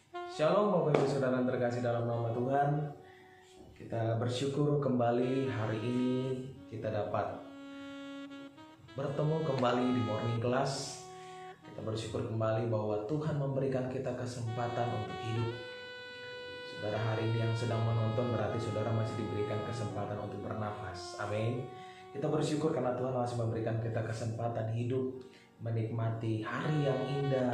Shalom Bapak Ibu Saudara yang terkasih dalam nama Tuhan. Kita bersyukur kembali hari ini kita dapat bertemu kembali di morning class. Kita bersyukur kembali bahwa Tuhan memberikan kita kesempatan untuk hidup. Saudara hari ini yang sedang menonton berarti saudara masih diberikan kesempatan untuk bernafas. Amin. Kita bersyukur karena Tuhan masih memberikan kita kesempatan hidup, menikmati hari yang indah.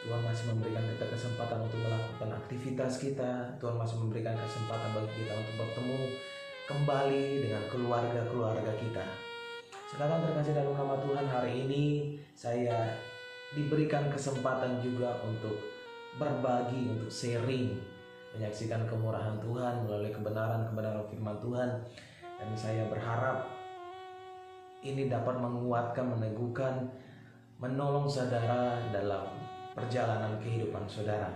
Tuhan masih memberikan kita kesempatan untuk melakukan aktivitas kita. Tuhan masih memberikan kesempatan bagi kita untuk bertemu kembali dengan keluarga-keluarga kita. Saudara terkasih dalam nama Tuhan, hari ini saya diberikan kesempatan juga untuk berbagi, untuk sharing, menyaksikan kemurahan Tuhan melalui kebenaran-kebenaran firman Tuhan. Dan saya berharap ini dapat menguatkan, meneguhkan, menolong saudara dalam perjalanan kehidupan saudara.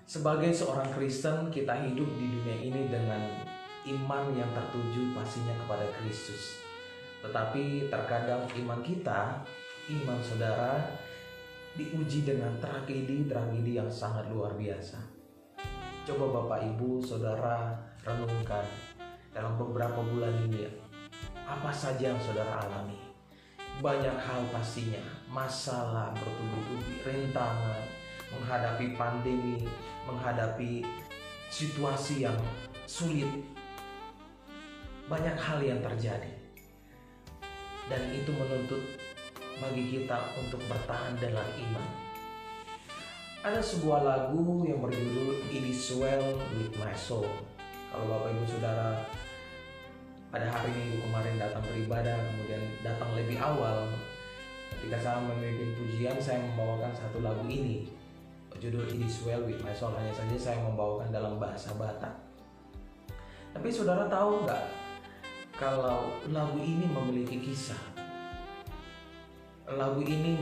Sebagai seorang Kristen, kita hidup di dunia ini dengan iman yang tertuju pastinya kepada Kristus. Tetapi terkadang iman kita, iman saudara, diuji dengan tragedi-tragedi yang sangat luar biasa. Coba Bapak Ibu Saudara renungkan dalam beberapa bulan ini, apa saja yang saudara alami. Banyak hal pastinya, masalah bertubi-tubi, rintangan, menghadapi pandemi, menghadapi situasi yang sulit. Banyak hal yang terjadi. Dan itu menuntut bagi kita untuk bertahan dengan iman. Ada sebuah lagu yang berjudul It Is Well With My Soul. Kalau Bapak Ibu Saudara pada hari Minggu kemarin datang beribadah, kemudian datang lebih awal, ketika saya memimpin pujian, saya membawakan satu lagu ini berjudul It Is Well With My Soul. Hanya saja saya membawakan dalam bahasa Batak. Tapi saudara tahu nggak kalau lagu ini memiliki kisah? Lagu ini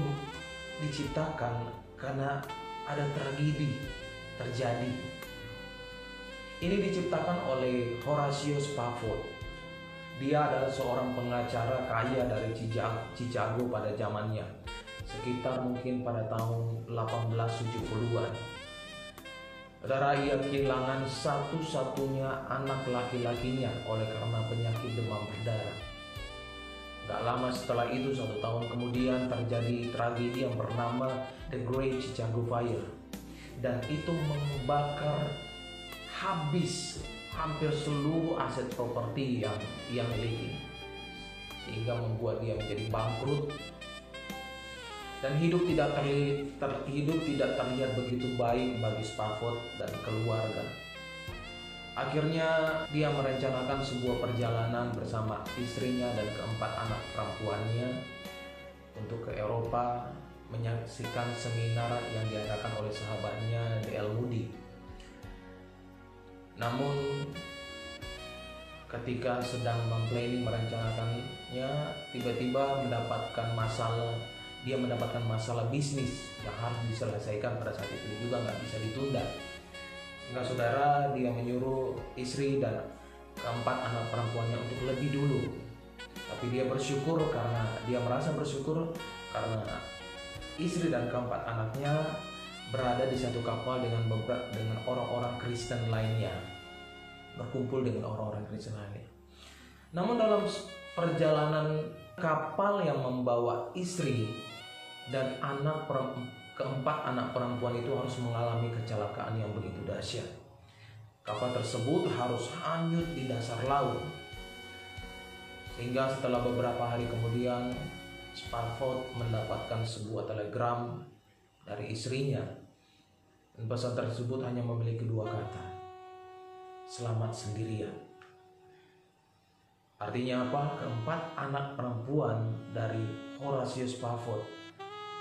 diciptakan karena ada tragedi terjadi. Ini diciptakan oleh Horatio Spafford. Dia adalah seorang pengacara kaya dari Chicago pada zamannya, sekitar mungkin pada tahun 1870-an. Saudara, ia kehilangan satu-satunya anak laki-lakinya oleh karena penyakit demam berdarah. Gak lama setelah itu, 1 tahun kemudian terjadi tragedi yang bernama The Great Chicago Fire, dan itu membakar habis hampir seluruh aset properti yang ia miliki, sehingga membuat dia menjadi bangkrut dan hidup tidak terlihat begitu baik bagi Spafford dan keluarga. Akhirnya dia merencanakan sebuah perjalanan bersama istrinya dan keempat anak perempuannya untuk ke Eropa menyaksikan seminar yang diadakan oleh sahabatnya D.L. Moody. Namun ketika sedang merencanakannya, tiba-tiba dia mendapatkan masalah bisnis yang harus diselesaikan pada saat itu, juga nggak bisa ditunda. Sehingga saudara, dia menyuruh istri dan keempat anak perempuannya untuk lebih dulu. Tapi dia merasa bersyukur karena istri dan keempat anaknya berada di satu kapal dengan orang-orang Kristen lainnya, berkumpul dengan orang-orang Kristen lainnya. Namun dalam perjalanan kapal yang membawa istri dan keempat anak perempuan itu harus mengalami kecelakaan yang begitu dahsyat. Kapal tersebut harus hanyut di dasar laut. Sehingga setelah beberapa hari kemudian, Spafford mendapatkan sebuah telegram dari istrinya, dan pesan tersebut hanya memiliki 2 kata: selamat sendirian. Artinya apa? Keempat anak perempuan dari Horatio Spafford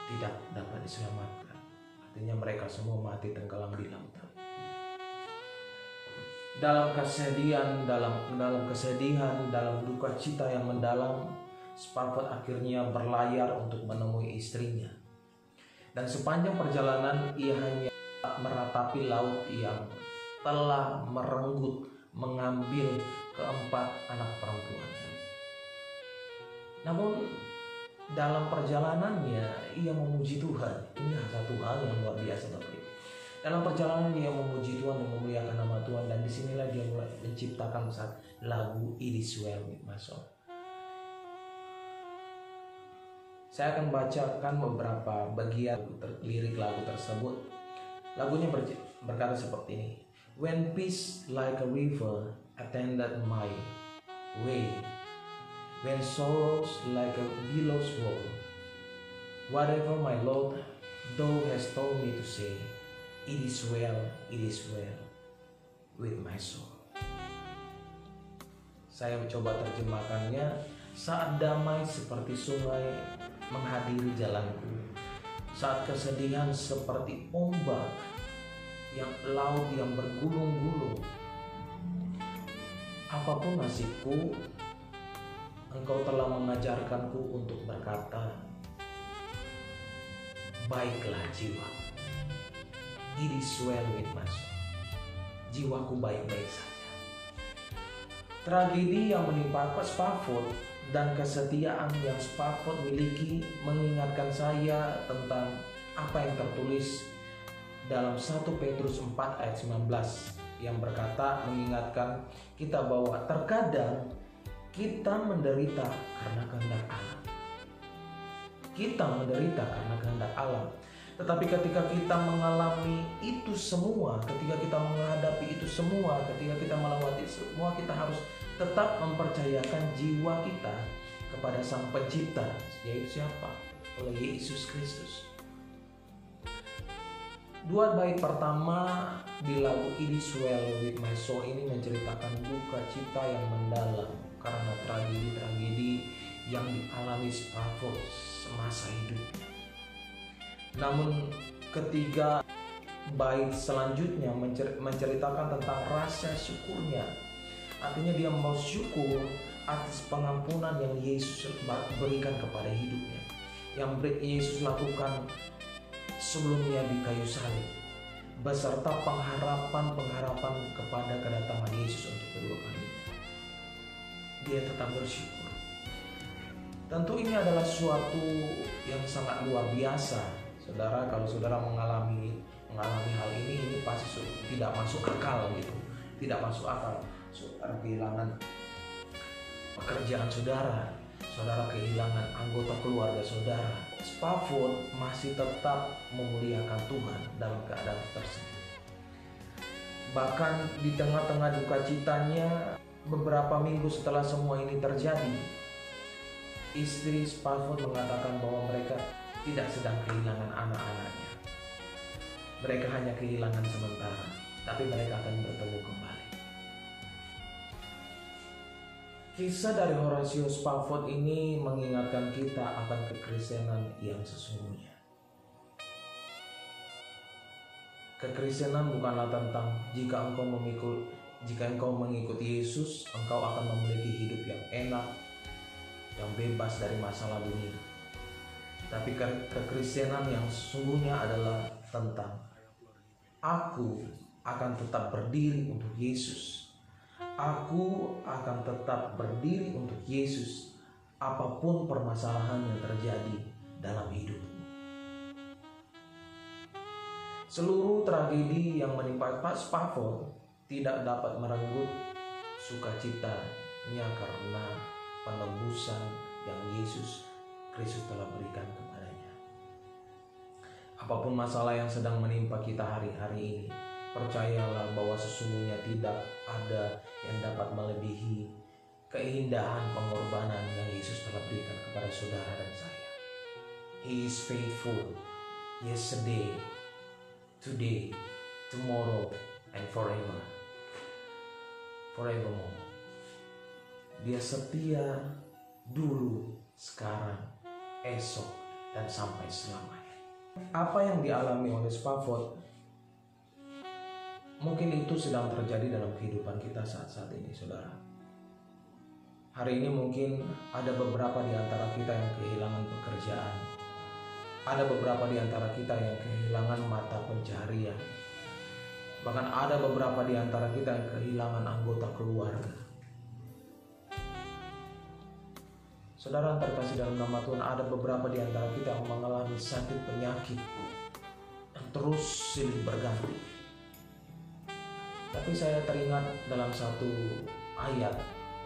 tidak dapat diselamatkan. Artinya mereka semua mati tenggelam di lautan. Dalam kesedihan, dalam duka cita yang mendalam, Spafford akhirnya berlayar untuk menemui istrinya. Dan sepanjang perjalanan ia hanya meratapi laut yang telah merenggut, mengambil keempat anak perempuannya. Namun dalam perjalanannya ia memuji Tuhan. Ini satu hal yang luar biasa Bapak. Dalam perjalanan dia memuji Tuhan dan memuliakan nama Tuhan, dan disinilah dia mulai menciptakan lagu It Is Well With My Soul. Saya akan bacakan beberapa bagian lirik lagu tersebut. Lagunya berkata seperti ini. When peace like a river attended my way, when sorrows like a billows roll, whatever my Lord thou hast told me to say, it is well with my soul. Saya mencoba terjemahkannya. Saat damai seperti sungai menghadiri jalanku, saat kesedihan seperti ombak laut yang bergulung-gulung, apapun nasibku, Engkau telah mengajarkanku untuk berkata, baiklah jiwa, it is well with my soul. Jiwaku baik-baik saja. Tragedi yang menimpa Spafford dan kesetiaan yang Spafford miliki mengingatkan saya tentang apa yang tertulis dalam 1 Petrus 4 ayat 19 yang berkata, mengingatkan kita bahwa terkadang kita menderita karena kehendak Allah. Kita menderita karena kehendak Allah. Tetapi ketika kita mengalami itu semua, ketika kita menghadapi itu semua, ketika kita melewati semua, kita harus tetap mempercayakan jiwa kita kepada Sang Pencipta, yaitu siapa? Oleh Yesus Kristus. Dua bait pertama di lagu It Is Well With My Soul ini menceritakan duka cita yang mendalam karena tragedi-tragedi yang dialami Spafford semasa hidupnya. Namun ketiga bait selanjutnya menceritakan tentang rasa syukurnya. Artinya dia mau syukur atas pengampunan yang Yesus berikan kepada hidupnya, yang Yesus lakukan sebelumnya di kayu salib, beserta pengharapan kepada kedatangan Yesus untuk kedua kalinya. Dia tetap bersyukur. Tentu ini adalah suatu yang sangat luar biasa, saudara. Kalau saudara mengalami hal ini pasti tidak masuk akal gitu, tidak masuk akal. Saudara kehilangan pekerjaan saudara kehilangan anggota keluarga saudara. Spafford masih tetap memuliakan Tuhan dalam keadaan tersebut. Bahkan di tengah-tengah duka citanya, beberapa minggu setelah semua ini terjadi, istri Spafford mengatakan bahwa mereka tidak sedang kehilangan anak-anaknya. Mereka hanya kehilangan sementara, tapi mereka akan bertemu kembali. Kisah dari Horatio Spafford ini mengingatkan kita akan kekristenan yang sesungguhnya. Kekristenan bukanlah tentang jika engkau mengikuti Yesus, engkau akan memiliki hidup yang enak, yang bebas dari masalah dunia. Tapi kekristenan yang sesungguhnya adalah tentang aku akan tetap berdiri untuk Yesus. Aku akan tetap berdiri untuk Yesus apapun permasalahan yang terjadi dalam hidupmu. Seluruh tragedi yang menimpa Spafford tidak dapat merenggut sukacitanya karena penebusan yang Yesus Kristus telah berikan kepadanya. Apapun masalah yang sedang menimpa kita hari-hari ini, percayalah bahwa sesungguhnya tidak ada yang dapat melebihi keindahan pengorbanan yang Yesus telah berikan kepada saudara dan saya. He is faithful yesterday, today, tomorrow, and forevermore. Dia setia dulu, sekarang, esok, dan sampai selamanya. Apa yang dialami oleh Spafford mungkin itu sedang terjadi dalam kehidupan kita saat-saat ini, saudara. Hari ini mungkin ada beberapa di antara kita yang kehilangan pekerjaan. Ada beberapa di antara kita yang kehilangan mata pencaharian. Bahkan ada beberapa di antara kita yang kehilangan anggota keluarga. Saudara terkasih dalam nama Tuhan, ada beberapa di antara kita yang mengalami sakit penyakit yang terus silih berganti. Tapi saya teringat dalam satu ayat,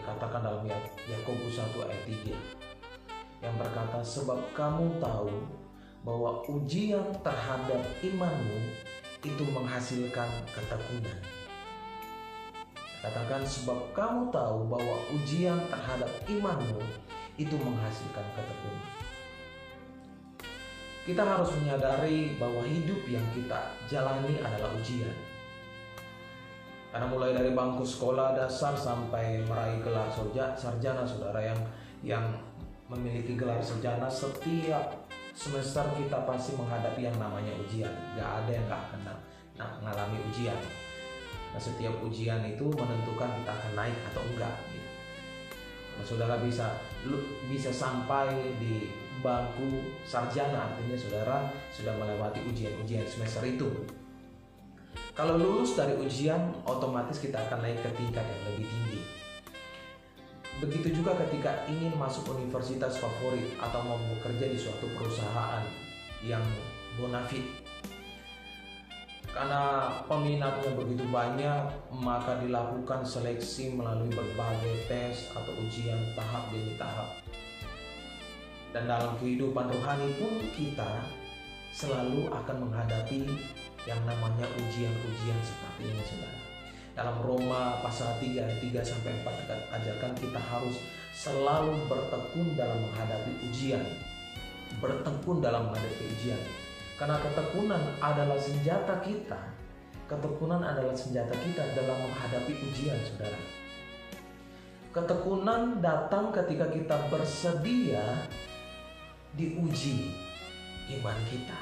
dikatakan dalam Yakobus 1 ayat 3, yang berkata, sebab kamu tahu bahwa ujian terhadap imanmu itu menghasilkan ketekunan. Katakan, sebab kamu tahu bahwa ujian terhadap imanmu itu menghasilkan ketekunan. Kita harus menyadari bahwa hidup yang kita jalani adalah ujian. Karena mulai dari bangku sekolah dasar sampai meraih gelar sarjana, saudara yang memiliki gelar sarjana, setiap semester kita pasti menghadapi yang namanya ujian. Gak ada yang gak akan mengalami ujian. Nah, setiap ujian itu menentukan kita akan naik atau enggak gitu. Nah, saudara bisa sampai di bangku sarjana, artinya saudara sudah melewati ujian-ujian semester itu. Kalau lulus dari ujian, otomatis kita akan naik ke tingkat yang lebih tinggi. Begitu juga ketika ingin masuk universitas favorit atau mau bekerja di suatu perusahaan yang bonafit. Karena peminatnya begitu banyak, maka dilakukan seleksi melalui berbagai tes atau ujian tahap demi tahap. Dan dalam kehidupan rohani pun kita selalu akan menghadapi yang namanya ujian-ujian seperti ini, saudara. Dalam Roma pasal 3 ayat 3 sampai 4 ajarkan kita harus selalu bertekun dalam menghadapi ujian. Bertekun dalam menghadapi ujian. Karena ketekunan adalah senjata kita. Ketekunan adalah senjata kita dalam menghadapi ujian, saudara. Ketekunan datang ketika kita bersedia diuji iman kita.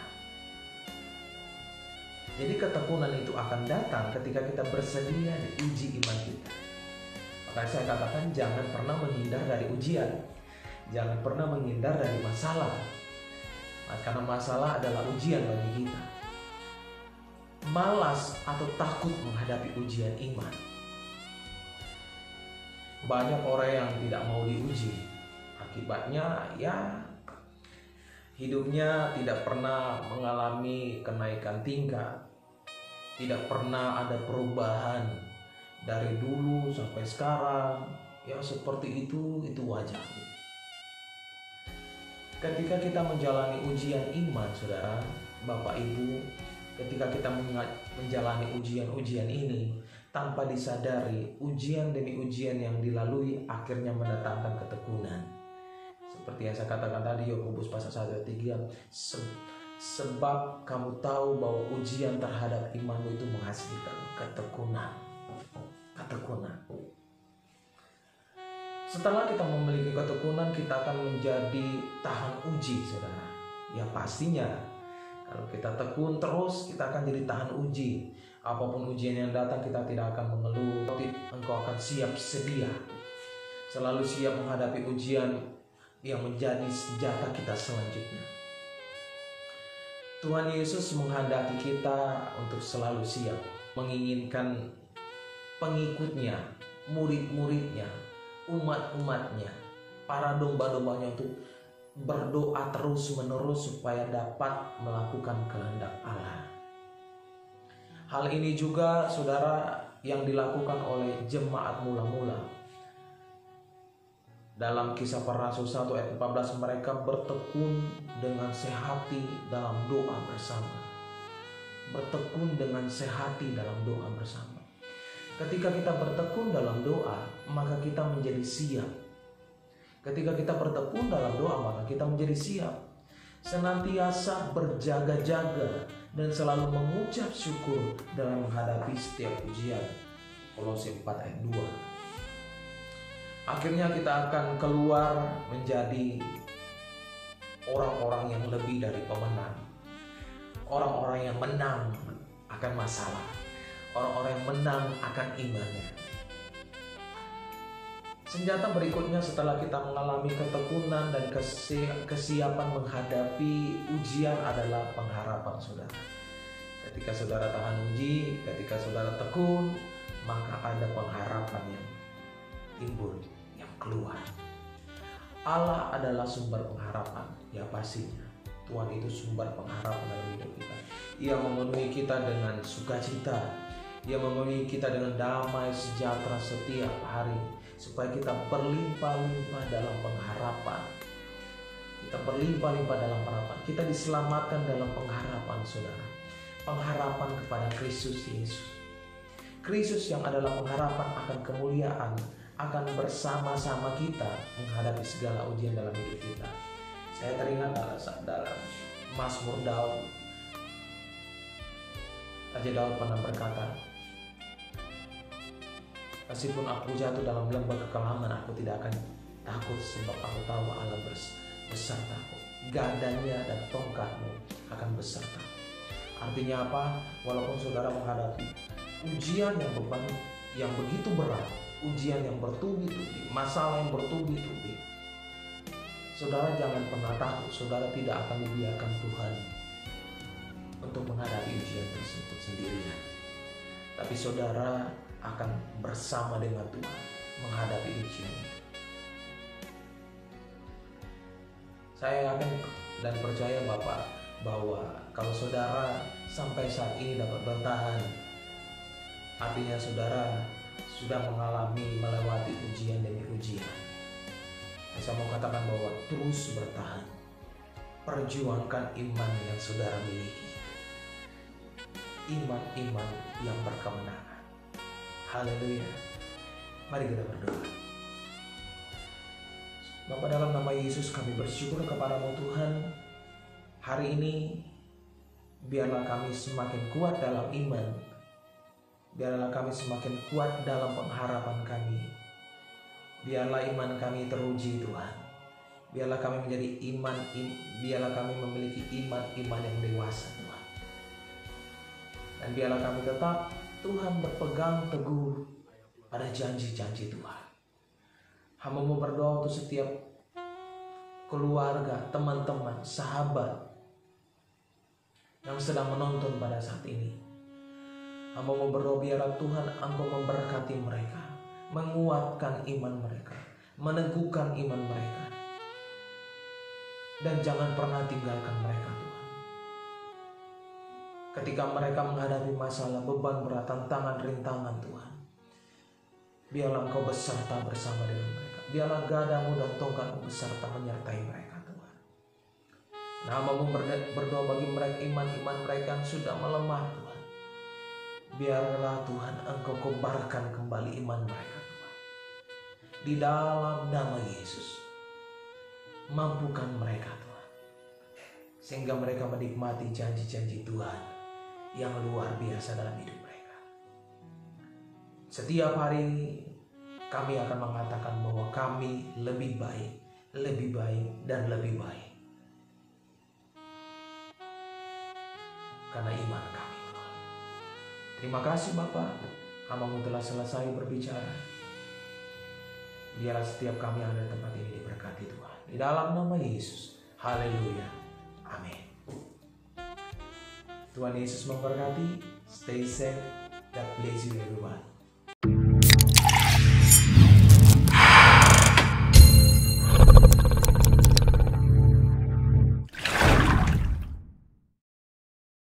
Jadi ketekunan itu akan datang ketika kita bersedia diuji iman kita. Makanya saya katakan jangan pernah menghindar dari ujian. Jangan pernah menghindar dari masalah. Karena masalah adalah ujian bagi kita. Malas atau takut menghadapi ujian iman. Banyak orang yang tidak mau diuji. Akibatnya hidupnya tidak pernah mengalami kenaikan tingkat. Tidak pernah ada perubahan dari dulu sampai sekarang. Ya seperti itu wajar. Ketika kita menjalani ujian iman, saudara, Bapak Ibu, ketika kita menjalani ujian-ujian ini, tanpa disadari, ujian demi ujian yang dilalui akhirnya mendatangkan ketekunan. Seperti yang saya katakan tadi, Yakobus pasal 1 ayat 3, sebab kamu tahu bahwa ujian terhadap imanmu itu menghasilkan ketekunan. Ketekunan. Setelah kita memiliki ketekunan, kita akan menjadi tahan uji, saudara. Ya pastinya, kalau kita tekun terus, kita akan jadi tahan uji. Apapun ujian yang datang, kita tidak akan mengeluh. Engkau akan siap sedia. Selalu siap menghadapi ujian yang menjadi senjata kita selanjutnya. Tuhan Yesus menghendaki kita untuk selalu siap, menginginkan pengikutnya, murid-muridnya, umat-umatnya, para domba-dombanya untuk berdoa terus-menerus supaya dapat melakukan kehendak Allah. Hal ini juga, saudara, yang dilakukan oleh jemaat mula-mula. Dalam Kisah Para Rasul 1 ayat 14, mereka bertekun dengan sehati dalam doa bersama. Bertekun dengan sehati dalam doa bersama. Ketika kita bertekun dalam doa, maka kita menjadi siap. Ketika kita bertekun dalam doa, maka kita menjadi siap. Senantiasa berjaga-jaga dan selalu mengucap syukur dalam menghadapi setiap ujian. Kolose 4 ayat 2. Akhirnya kita akan keluar menjadi orang-orang yang lebih dari pemenang. Orang-orang yang menang akan masalah. Orang-orang yang menang akan imannya. Senjata berikutnya setelah kita mengalami ketekunan dan kesiapan menghadapi ujian adalah pengharapan, saudara. Ketika saudara tahan uji, ketika saudara tekun, maka ada pengharapan yang timbul, yang keluar. Allah adalah sumber pengharapan. Ya pastinya Tuhan itu sumber pengharapan dalam hidup kita. Ia memenuhi kita dengan sukacita. Ia memenuhi kita dengan damai sejahtera setiap hari, supaya kita berlimpah-limpah dalam pengharapan. Kita berlimpah-limpah dalam pengharapan. Kita diselamatkan dalam pengharapan, saudara. Pengharapan kepada Kristus Yesus. Kristus yang adalah pengharapan akan kemuliaan, akan bersama-sama kita menghadapi segala ujian dalam hidup kita. Saya teringat dalam Mazmur Daud. Raja Daud pernah berkata, meskipun aku jatuh dalam lembah kekelaman, aku tidak akan takut, sebab aku tahu Allah besertaku. Gadanya dan tongkatmu akan besertaku. Artinya apa? Walaupun saudara menghadapi ujian yang begitu berat, ujian yang bertubi-tubi, masalah yang bertubi-tubi, saudara jangan pernah takut. Saudara tidak akan dibiarkan Tuhan untuk menghadapi ujian tersebut sendirian, tapi saudara akan bersama dengan Tuhan menghadapi ujian itu. Saya yakin dan percaya Bapak bahwa kalau saudara sampai saat ini dapat bertahan, artinya saudara sudah melewati ujian demi ujian. Saya mau katakan bahwa terus bertahan, perjuangkan iman yang saudara miliki, iman yang berkemenangan. Haleluya. Mari kita berdoa. Bapa, dalam nama Yesus kami bersyukur kepadamu Tuhan. Hari ini biarlah kami semakin kuat dalam iman. Biarlah kami semakin kuat dalam pengharapan kami. Biarlah iman kami teruji Tuhan. Biarlah kami menjadi biarlah kami memiliki iman yang dewasa Tuhan. Dan biarlah kami tetap Tuhan berpegang teguh pada janji-janji Tuhan. Hamba-Mu berdoa untuk setiap keluarga, teman-teman, sahabat yang sedang menonton pada saat ini. Hamba-Mu berdoa biarlah Tuhan Engkau memberkati mereka, menguatkan iman mereka, meneguhkan iman mereka, dan jangan pernah tinggalkan mereka Tuhan. Ketika mereka menghadapi masalah, beban berat, tantangan, rintangan Tuhan, biarlah Engkau beserta bersama dengan mereka. Biarlah gadamu dan tongkatmu beserta menyertai mereka Tuhan. Hamba-Mu berdoa bagi mereka, iman mereka yang sudah melemah Tuhan. Biarlah Tuhan Engkau kobarkan kembali iman mereka Tuhan. Di dalam nama Yesus, mampukan mereka Tuhan, sehingga mereka menikmati janji-janji Tuhan yang luar biasa dalam hidup mereka. Setiap hari kami akan mengatakan bahwa kami lebih baik, dan lebih baik. Karena iman kami Tuhan. Terima kasih Bapa, Hamba-Mu telah selesai berbicara. Biarlah setiap kami yang ada di tempat ini diberkati Tuhan. Di dalam nama Yesus. Haleluya. Amin. Tuhan Yesus memberkati. Stay safe. God bless you everyone.